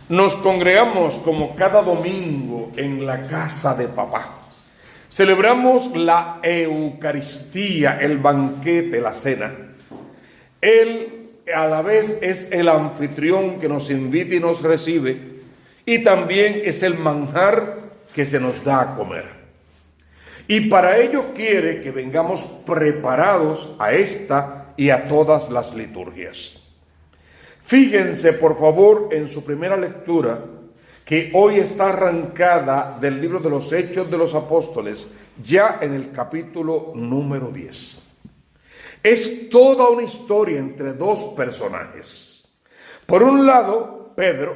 Nos congregamos como cada domingo en la casa de papá. Celebramos la Eucaristía, el banquete, la cena. Él a la vez es el anfitrión que nos invita y nos recibe, y también es el manjar que se nos da a comer. Y para ello quiere que vengamos preparados a esta y a todas las liturgias. Fíjense, por favor, en su primera lectura, que hoy está arrancada del libro de los Hechos de los Apóstoles, ya en el capítulo número 10. Es toda una historia entre dos personajes. Por un lado, Pedro,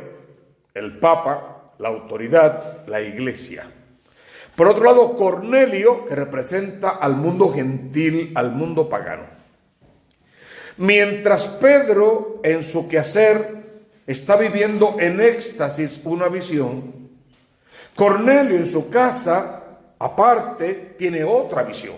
el Papa, la autoridad, la Iglesia. Por otro lado, Cornelio, que representa al mundo gentil, al mundo pagano. Mientras Pedro, en su quehacer, está viviendo en éxtasis una visión, Cornelio en su casa, aparte, tiene otra visión.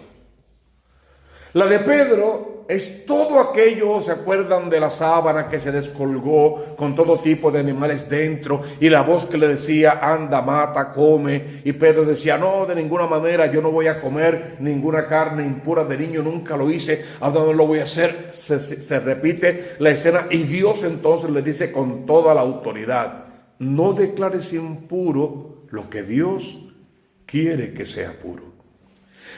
La de Pedro es todo aquello, ¿se acuerdan de la sábana que se descolgó con todo tipo de animales dentro? Y la voz que le decía, anda, mata, come. Y Pedro decía, no, de ninguna manera, yo no voy a comer ninguna carne impura, de niño nunca lo hice, ahora no lo voy a hacer. Se repite la escena y Dios entonces le dice con toda la autoridad, no declares impuro lo que Dios quiere que sea puro.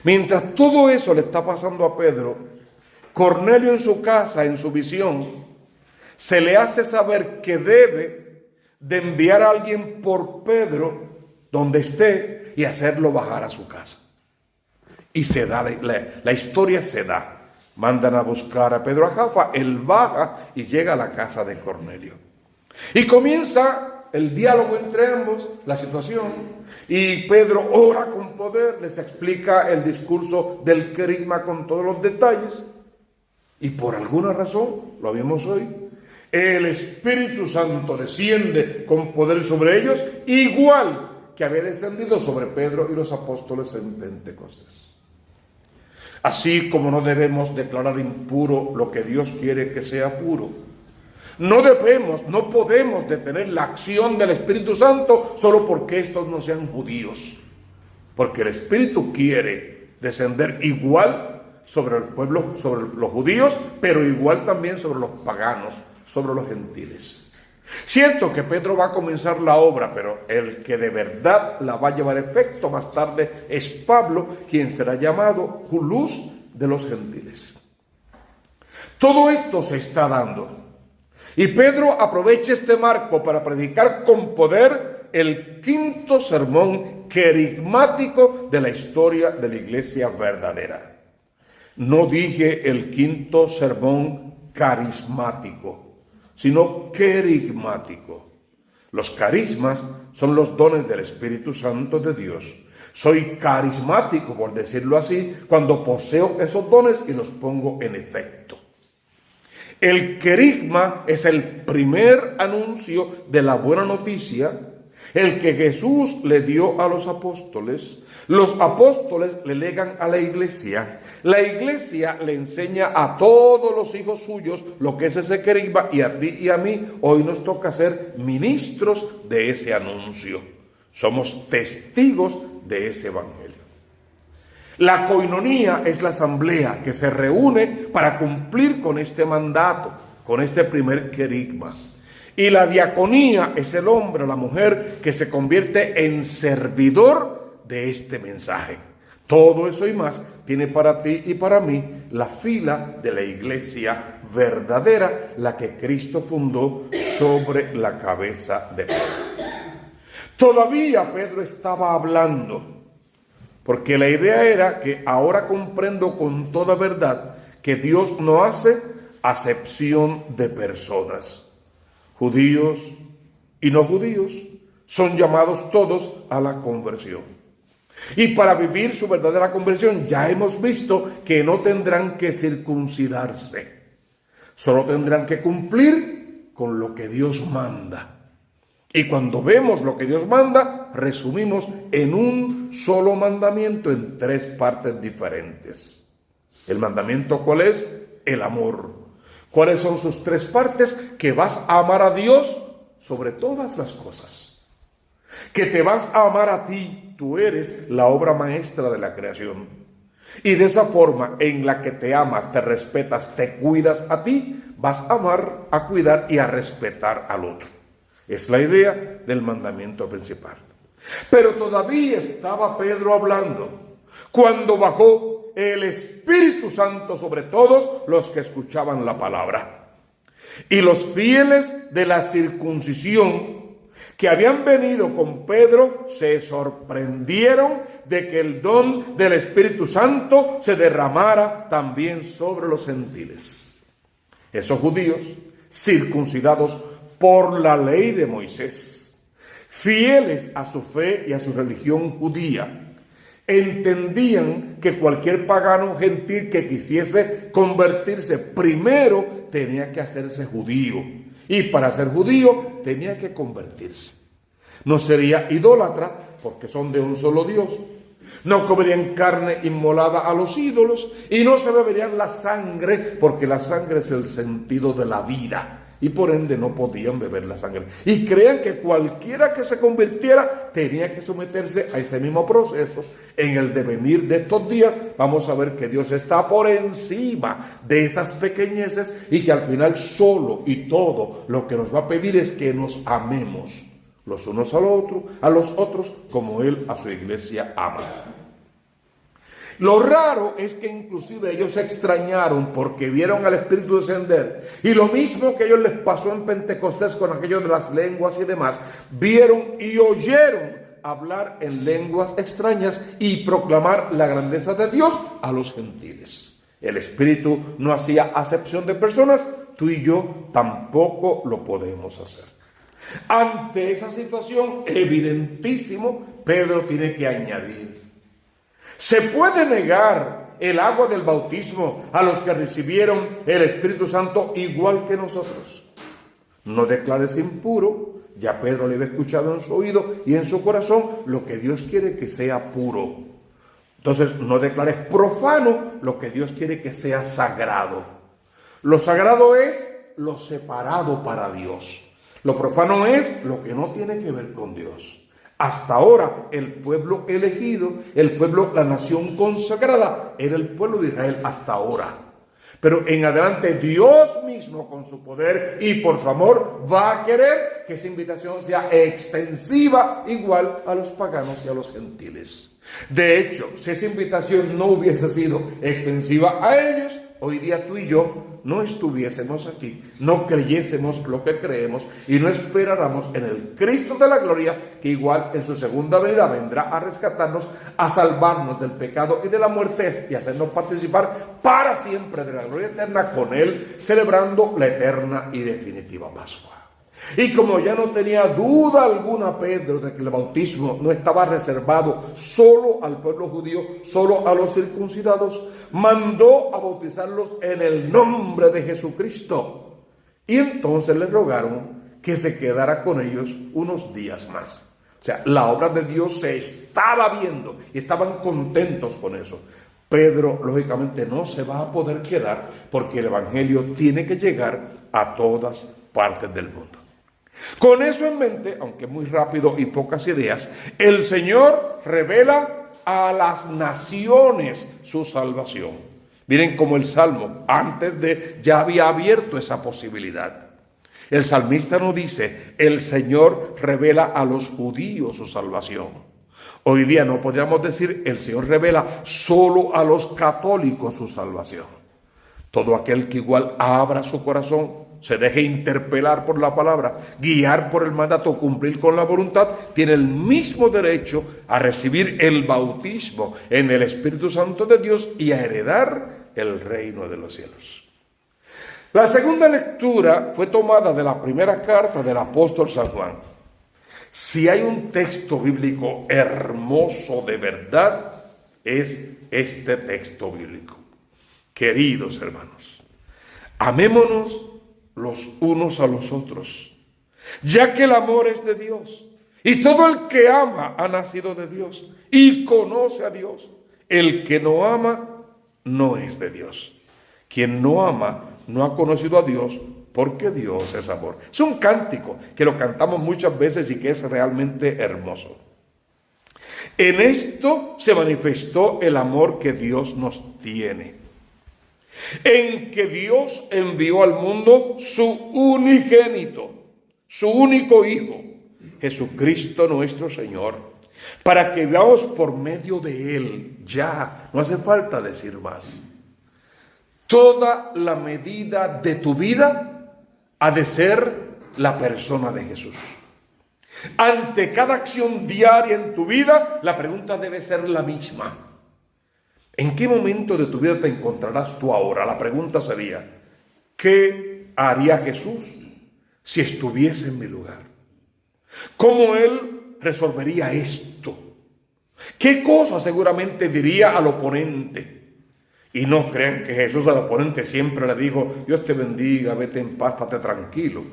Mientras todo eso le está pasando a Pedro, Cornelio en su casa, en su visión, se le hace saber que debe de enviar a alguien por Pedro donde esté y hacerlo bajar a su casa. Y se da, la historia se da. Mandan a buscar a Pedro a Jaffa, él baja y llega a la casa de Cornelio. Y comienza el diálogo entre ambos, la situación, y Pedro ora con poder, les explica el discurso del querigma con todos los detalles, y por alguna razón, lo vimos hoy, el Espíritu Santo desciende con poder sobre ellos, igual que había descendido sobre Pedro y los apóstoles en Pentecostés. Así como no debemos declarar impuro lo que Dios quiere que sea puro, no podemos detener la acción del Espíritu Santo solo porque estos no sean judíos. Porque el Espíritu quiere descender igual sobre el pueblo, sobre los judíos, pero igual también sobre los paganos, sobre los gentiles. Cierto que Pedro va a comenzar la obra, pero el que de verdad la va a llevar a efecto más tarde es Pablo, quien será llamado luz de los gentiles. Todo esto se está dando. Y Pedro aprovecha este marco para predicar con poder el quinto sermón querigmático de la historia de la iglesia verdadera. No dije el quinto sermón carismático, sino querigmático. Los carismas son los dones del Espíritu Santo de Dios. Soy carismático, por decirlo así, cuando poseo esos dones y los pongo en efecto. El querigma es el primer anuncio de la buena noticia, el que Jesús le dio a los apóstoles le legan a la iglesia le enseña a todos los hijos suyos lo que es ese querigma, y a ti y a mí hoy nos toca ser ministros de ese anuncio. Somos testigos de ese evangelio. La coinonía es la asamblea que se reúne para cumplir con este mandato, con este primer querigma. Y la diaconía es el hombre o la mujer que se convierte en servidor de este mensaje. Todo eso y más tiene para ti y para mí la fila de la iglesia verdadera, la que Cristo fundó sobre la cabeza de Pedro. Todavía Pedro estaba hablando, porque la idea era que ahora comprendo con toda verdad que Dios no hace acepción de personas. Judíos y no judíos son llamados todos a la conversión. Y para vivir su verdadera conversión ya hemos visto que no tendrán que circuncidarse. Solo tendrán que cumplir con lo que Dios manda. Y cuando vemos lo que Dios manda, resumimos en un solo mandamiento en tres partes diferentes. ¿El mandamiento cuál es? El amor. ¿Cuáles son sus tres partes? Que vas a amar a Dios sobre todas las cosas, que te vas a amar a ti, tú eres la obra maestra de la creación. Y de esa forma en la que te amas, te respetas, te cuidas a ti, vas a amar, a cuidar y a respetar al otro. Es la idea del mandamiento principal. Pero todavía estaba Pedro hablando cuando bajó el Espíritu Santo sobre todos los que escuchaban la palabra. Y los fieles de la circuncisión que habían venido con Pedro se sorprendieron de que el don del Espíritu Santo se derramara también sobre los gentiles. Esos judíos circuncidados por la ley de Moisés, fieles a su fe y a su religión judía, entendían que cualquier pagano gentil que quisiese convertirse primero tenía que hacerse judío, y para ser judío tenía que convertirse. No sería idólatra porque son de un solo Dios, no comerían carne inmolada a los ídolos y no se beberían la sangre porque la sangre es el sentido de la vida. Y por ende no podían beber la sangre. Y crean que cualquiera que se convirtiera tenía que someterse a ese mismo proceso. En el devenir de estos días vamos a ver que Dios está por encima de esas pequeñeces y que al final solo y todo lo que nos va a pedir es que nos amemos los unos a los otros como Él a su iglesia ama. Lo raro es que inclusive ellos se extrañaron porque vieron al Espíritu descender, y lo mismo que a ellos les pasó en Pentecostés con aquello de las lenguas y demás, vieron y oyeron hablar en lenguas extrañas y proclamar la grandeza de Dios a los gentiles. El Espíritu no hacía acepción de personas, tú y yo tampoco lo podemos hacer. Ante esa situación, evidentísimo, Pedro tiene que añadir: ¿se puede negar el agua del bautismo a los que recibieron el Espíritu Santo igual que nosotros? No declares impuro. Ya Pedro le había escuchado en su oído y en su corazón lo que Dios quiere que sea puro. Entonces no declares profano lo que Dios quiere que sea sagrado. Lo sagrado es lo separado para Dios. Lo profano es lo que no tiene que ver con Dios. Hasta ahora el pueblo elegido, el pueblo, la nación consagrada, era el pueblo de Israel hasta ahora. Pero en adelante Dios mismo con su poder y por su amor va a querer que esa invitación sea extensiva igual a los paganos y a los gentiles. De hecho, si esa invitación no hubiese sido extensiva a ellos, hoy día tú y yo no estuviésemos aquí, no creyésemos lo que creemos y no esperáramos en el Cristo de la gloria, que igual en su segunda venida vendrá a rescatarnos, a salvarnos del pecado y de la muerte y hacernos participar para siempre de la gloria eterna con Él, celebrando la eterna y definitiva Pascua. Y como ya no tenía duda alguna Pedro de que el bautismo no estaba reservado solo al pueblo judío, solo a los circuncidados, mandó a bautizarlos en el nombre de Jesucristo. Y entonces le rogaron que se quedara con ellos unos días más. O sea, la obra de Dios se estaba viendo y estaban contentos con eso. Pedro, lógicamente, no se va a poder quedar porque el evangelio tiene que llegar a todas partes del mundo. Con eso en mente, aunque muy rápido y pocas ideas, el Señor revela a las naciones su salvación. Miren cómo el Salmo antes de ya había abierto esa posibilidad. El salmista no dice: el Señor revela a los judíos su salvación. Hoy día no podríamos decir: el Señor revela solo a los católicos su salvación. Todo aquel que igual abra su corazón, se deje interpelar por la palabra, guiar por el mandato, cumplir con la voluntad, tiene el mismo derecho a recibir el bautismo en el Espíritu Santo de Dios y a heredar el reino de los cielos. La segunda lectura fue tomada de la primera carta del apóstol San Juan. Si hay un texto bíblico hermoso de verdad, es este texto bíblico. Queridos hermanos, amémonos los unos a los otros, ya que el amor es de Dios, y todo el que ama ha nacido de Dios y conoce a Dios. El que no ama no es de Dios. Quien no ama no ha conocido a Dios, porque Dios es amor. Es un cántico que lo cantamos muchas veces y que es realmente hermoso. En esto se manifestó el amor que Dios nos tiene, en que Dios envió al mundo su unigénito, su único Hijo, Jesucristo nuestro Señor, para que vivamos por medio de Él. Ya, no hace falta decir más. Toda la medida de tu vida ha de ser la persona de Jesús. Ante cada acción diaria en tu vida, la pregunta debe ser la misma. ¿En qué momento de tu vida te encontrarás tú ahora? La pregunta sería, ¿qué haría Jesús si estuviese en mi lugar? ¿Cómo Él resolvería esto? ¿Qué cosa seguramente diría al oponente? Y no crean que Jesús al oponente siempre le dijo, Dios te bendiga, vete en paz, estate tranquilo.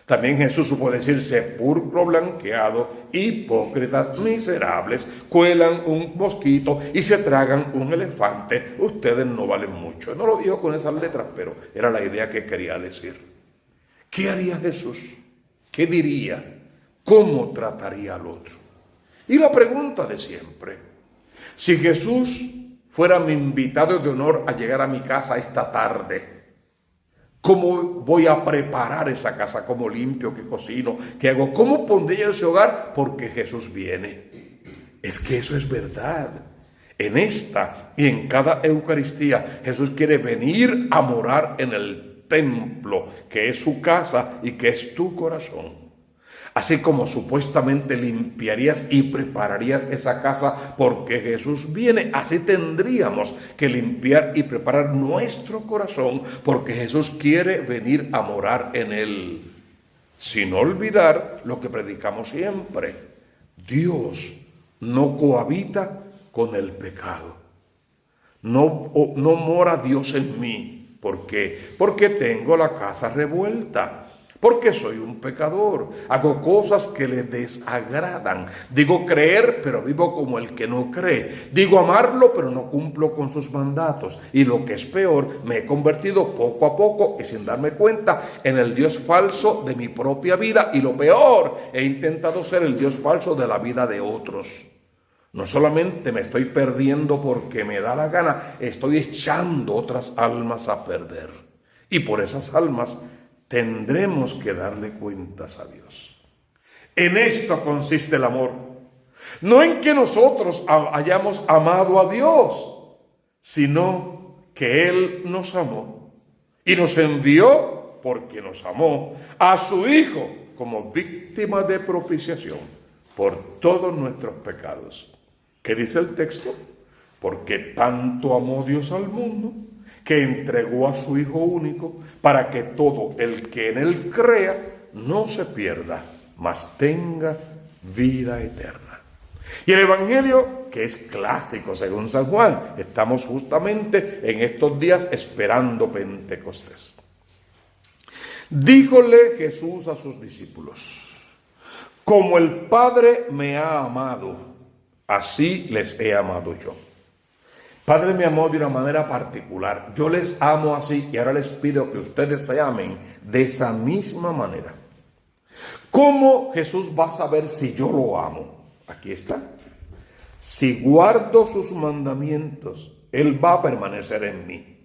También Jesús supo decir, sepulcro blanqueado, hipócritas miserables, cuelan un mosquito y se tragan un elefante. Ustedes no valen mucho. No lo dijo con esas letras, pero era la idea que quería decir. ¿Qué haría Jesús? ¿Qué diría? ¿Cómo trataría al otro? Y la pregunta de siempre, si Jesús fuera mi invitado de honor a llegar a mi casa esta tarde, ¿cómo voy a preparar esa casa? ¿Cómo limpio? ¿Qué cocino? ¿Qué hago? ¿Cómo pondré ese hogar? Porque Jesús viene. Es que eso es verdad. En esta y en cada Eucaristía, Jesús quiere venir a morar en el templo, que es su casa y que es tu corazón. Así como supuestamente limpiarías y prepararías esa casa porque Jesús viene, así tendríamos que limpiar y preparar nuestro corazón porque Jesús quiere venir a morar en él. Sin olvidar lo que predicamos siempre: Dios no cohabita con el pecado. No mora Dios en mí. ¿Por qué? Porque tengo la casa revuelta. Porque soy un pecador, hago cosas que le desagradan. Digo creer, pero vivo como el que no cree. Digo amarlo, pero no cumplo con sus mandatos. Y lo que es peor, me he convertido poco a poco y sin darme cuenta en el Dios falso de mi propia vida. Y lo peor, he intentado ser el Dios falso de la vida de otros. No solamente me estoy perdiendo porque me da la gana, estoy echando otras almas a perder. Y por esas almas tendremos que darle cuentas a Dios. En esto consiste el amor. No en que nosotros hayamos amado a Dios, sino que Él nos amó y nos envió, porque nos amó, a su Hijo como víctima de propiciación por todos nuestros pecados. ¿Qué dice el texto? Porque tanto amó Dios al mundo, que entregó a su Hijo único, para que todo el que en Él crea no se pierda, mas tenga vida eterna. Y el Evangelio, que es clásico según San Juan, estamos justamente en estos días esperando Pentecostés. Díjole Jesús a sus discípulos: como el Padre me ha amado, así les he amado yo. Padre me amó de una manera particular. Yo les amo así y ahora les pido que ustedes se amen de esa misma manera. ¿Cómo Jesús va a saber si yo lo amo? Aquí está. Si guardo sus mandamientos, Él va a permanecer en mí.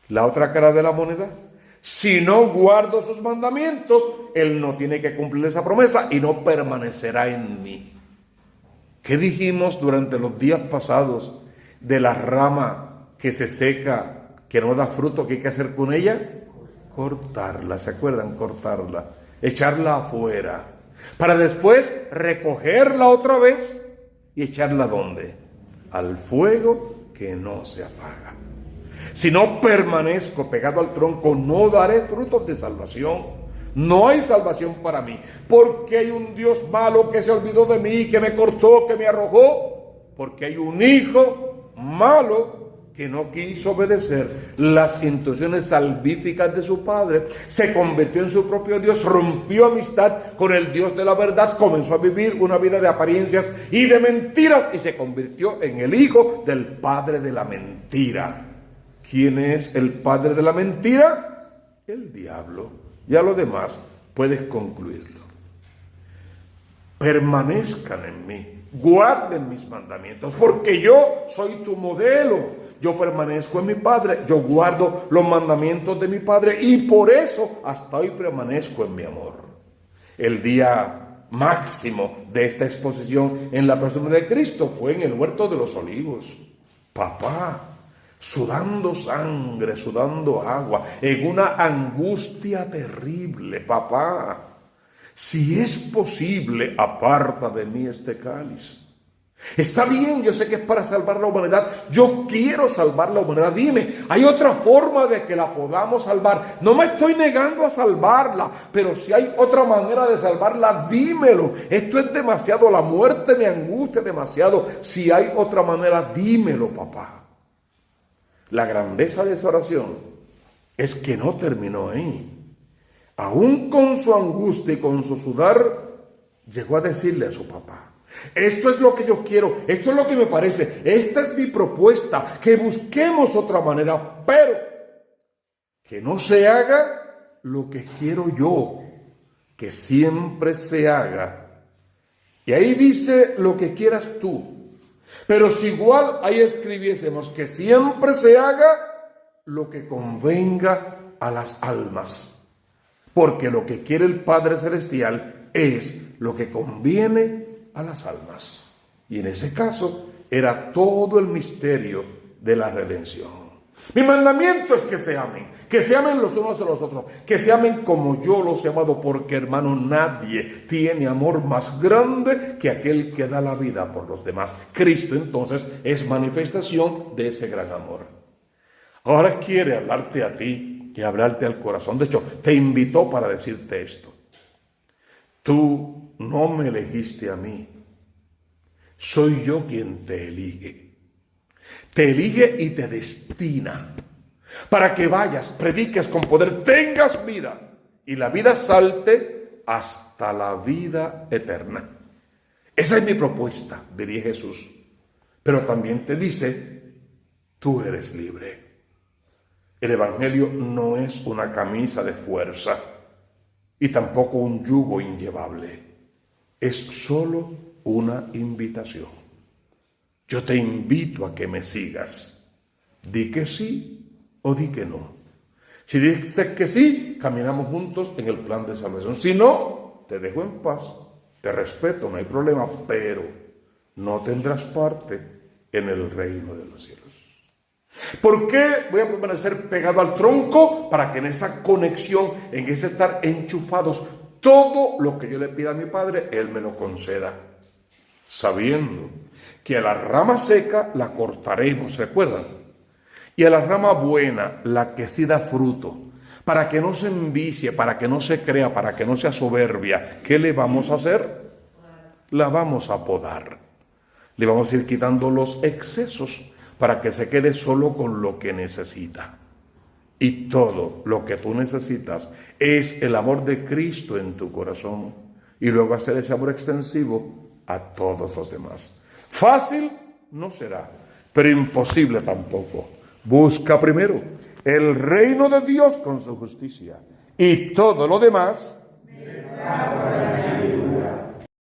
La otra cara de la moneda: si no guardo sus mandamientos, Él no tiene que cumplir esa promesa y no permanecerá en mí. ¿Qué dijimos durante los días pasados de la rama que se seca, que no da fruto? ¿Qué hay que hacer con ella? Cortarla, ¿se acuerdan? Cortarla, echarla afuera, para después recogerla otra vez y echarla ¿dónde? Al fuego que no se apaga. Si no permanezco pegado al tronco, no daré frutos de salvación. No hay salvación para mí, porque hay un Dios malo que se olvidó de mí, que me cortó, que me arrojó, porque hay un hijo malo que no quiso obedecer las instrucciones salvíficas de su padre, se convirtió en su propio Dios, rompió amistad con el Dios de la verdad, comenzó a vivir una vida de apariencias y de mentiras y se convirtió en el hijo del padre de la mentira. ¿Quién es el padre de la mentira? el diablo. Ya lo demás puedes concluirlo. Permanezcan en mí, guarden mis mandamientos, porque yo soy tu modelo. Yo permanezco en mi Padre, yo guardo los mandamientos de mi Padre y por eso hasta hoy permanezco en mi amor. El día máximo de esta exposición en la persona de Cristo fue en el huerto de los olivos. Papá, sudando sangre, sudando agua, en una angustia terrible. Papá, si es posible, aparta de mí este cáliz. Está bien, yo sé que es para salvar la humanidad. Yo quiero salvar la humanidad. Dime, ¿hay otra forma de que la podamos salvar? No me estoy negando a salvarla, pero si hay otra manera de salvarla, dímelo. Esto es demasiado, la muerte me angustia demasiado. Si hay otra manera, dímelo, papá. La grandeza de esa oración es que no terminó ahí. Aún con su angustia y con su sudar, llegó a decirle a su papá: esto es lo que yo quiero, esto es lo que me parece, esta es mi propuesta, que busquemos otra manera, pero que no se haga lo que quiero yo, que siempre se haga. Y ahí dice lo que quieras tú, pero si igual ahí escribiésemos que siempre se haga lo que convenga a las almas, porque lo que quiere el Padre Celestial es lo que conviene a las almas. Y en ese caso era todo el misterio de la redención. Mi mandamiento es que se amen los unos a los otros, que se amen como yo los he amado, porque hermano, nadie tiene amor más grande que aquel que da la vida por los demás. Cristo entonces es manifestación de ese gran amor. Ahora quiere hablarte a ti y hablarte al corazón. De hecho, te invitó para decirte esto. Tú no me elegiste a mí, soy yo quien te elige. Te elige y te destina para que vayas, prediques con poder, tengas vida y la vida salte hasta la vida eterna. Esa es mi propuesta, diría Jesús. Pero también te dice, tú eres libre. El Evangelio no es una camisa de fuerza y tampoco un yugo inllevable. Es solo una invitación. Yo te invito a que me sigas. Di que sí o di que no. Si dices que sí, caminamos juntos en el plan de salvación. Si no, te dejo en paz, te respeto, no hay problema, pero no tendrás parte en el reino de los cielos. ¿Por qué voy a permanecer pegado al tronco? Para que en esa conexión, en ese estar enchufados, todo lo que yo le pida a mi Padre, Él me lo conceda. Sabiendo que a la rama seca la cortaremos, ¿recuerdan? Y a la rama buena, la que sí da fruto, para que no se envicie, para que no se crea, para que no sea soberbia, ¿qué le vamos a hacer? La vamos a podar. Le vamos a ir quitando los excesos para que se quede solo con lo que necesita. Y todo lo que tú necesitas es el amor de Cristo en tu corazón y luego hacer ese amor extensivo a todos los demás. Fácil no será, pero imposible tampoco. Busca primero el reino de Dios con su justicia y todo lo demás